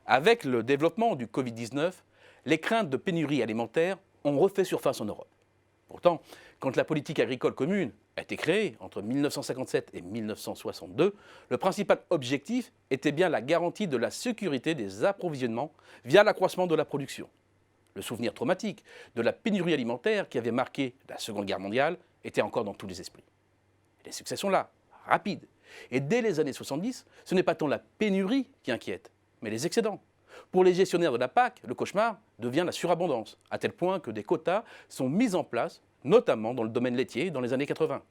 Avec le développement du Covid-19, les craintes de pénurie alimentaire ont refait surface en Europe. Pourtant, quand la politique agricole commune a été créée entre 1957 et 1962, le principal objectif était bien la garantie de la sécurité des approvisionnements via l'accroissement de la production. Le souvenir traumatique de la pénurie alimentaire qui avait marqué la Seconde Guerre mondiale était encore dans tous les esprits. Les succès sont là, rapides. Et dès les années 70, ce n'est pas tant la pénurie qui inquiète, mais les excédents. Pour les gestionnaires de la PAC, le cauchemar devient la surabondance, à tel point que des quotas sont mis en place, notamment dans le domaine laitier dans les années 80.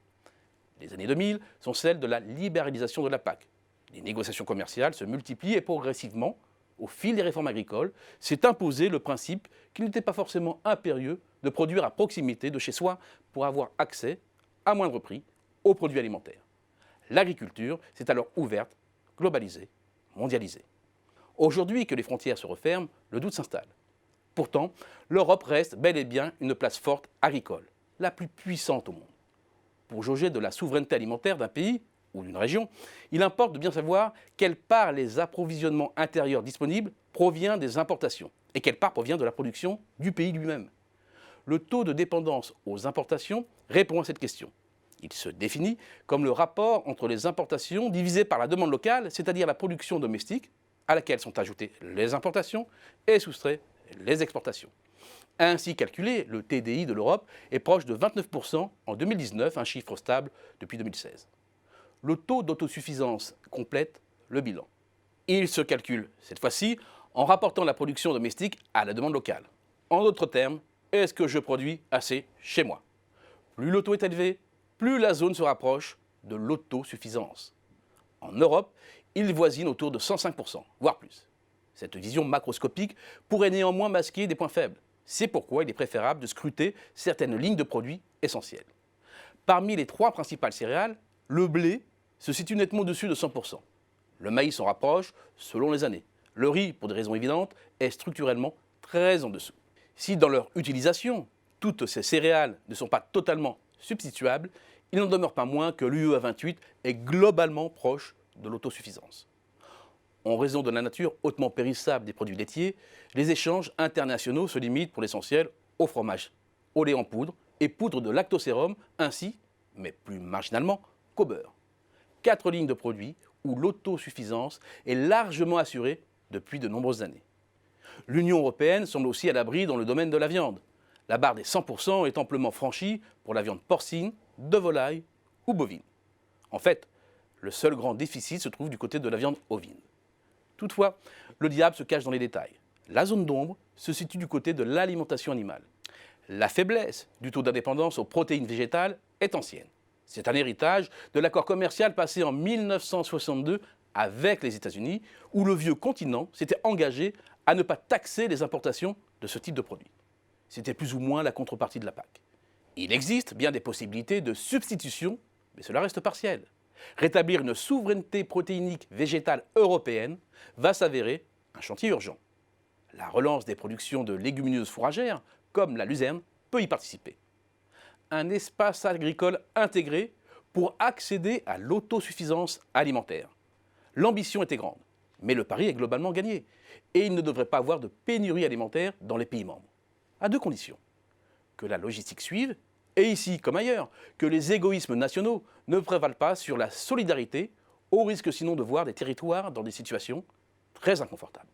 Les années 2000 sont celles de la libéralisation de la PAC. Les négociations commerciales se multiplient et progressivement, au fil des réformes agricoles, s'est imposé le principe qu'il n'était pas forcément impérieux de produire à proximité de chez soi pour avoir accès, à moindre prix, aux produits alimentaires. L'agriculture s'est alors ouverte, globalisée, mondialisée. Aujourd'hui que les frontières se referment, le doute s'installe. Pourtant, l'Europe reste bel et bien une place forte agricole, la plus puissante au monde. Pour jauger de la souveraineté alimentaire d'un pays ou d'une région, il importe de bien savoir quelle part les approvisionnements intérieurs disponibles provient des importations et quelle part provient de la production du pays lui-même. Le taux de dépendance aux importations répond à cette question. Il se définit comme le rapport entre les importations divisé par la demande locale, c'est-à-dire la production domestique, à laquelle sont ajoutées les importations et soustrait les exportations. Ainsi calculé, le TDI de l'Europe est proche de 29% en 2019, un chiffre stable depuis 2016. Le taux d'autosuffisance complète le bilan. Il se calcule, cette fois-ci, en rapportant la production domestique à la demande locale. En d'autres termes, est-ce que je produis assez chez moi? Plus le taux est élevé, plus la zone se rapproche de l'autosuffisance. En Europe, il voisine autour de 105%, voire plus. Cette vision macroscopique pourrait néanmoins masquer des points faibles. C'est pourquoi il est préférable de scruter certaines lignes de produits essentiels. Parmi les trois principales céréales, le blé se situe nettement au-dessus de 100%. Le maïs s'en rapproche selon les années. Le riz, pour des raisons évidentes, est structurellement très en dessous. Si dans leur utilisation, toutes ces céréales ne sont pas totalement substituables, il n'en demeure pas moins que l'UE 28 est globalement proche de l'autosuffisance. En raison de la nature hautement périssable des produits laitiers, les échanges internationaux se limitent pour l'essentiel au fromage, au lait en poudre et poudre de lactosérum, ainsi, mais plus marginalement, qu'au beurre. 4 lignes de produits où l'autosuffisance est largement assurée depuis de nombreuses années. L'Union européenne semble aussi à l'abri dans le domaine de la viande. La barre des 100% est amplement franchie pour la viande porcine, de volaille ou bovine. En fait, le seul grand déficit se trouve du côté de la viande ovine. Toutefois, le diable se cache dans les détails. La zone d'ombre se situe du côté de l'alimentation animale. La faiblesse du taux d'indépendance aux protéines végétales est ancienne. C'est un héritage de l'accord commercial passé en 1962 avec les États-Unis, où le vieux continent s'était engagé à ne pas taxer les importations de ce type de produits. C'était plus ou moins la contrepartie de la PAC. Il existe bien des possibilités de substitution, mais cela reste partiel. Rétablir une souveraineté protéinique végétale européenne va s'avérer un chantier urgent. La relance des productions de légumineuses fourragères, comme la luzerne, peut y participer. Un espace agricole intégré pour accéder à l'autosuffisance alimentaire. L'ambition était grande, mais le pari est globalement gagné. Et il ne devrait pas avoir de pénurie alimentaire dans les pays membres. À deux conditions. Que la logistique suive, et ici comme ailleurs, que les égoïsmes nationaux ne prévalent pas sur la solidarité, au risque sinon de voir des territoires dans des situations très inconfortables.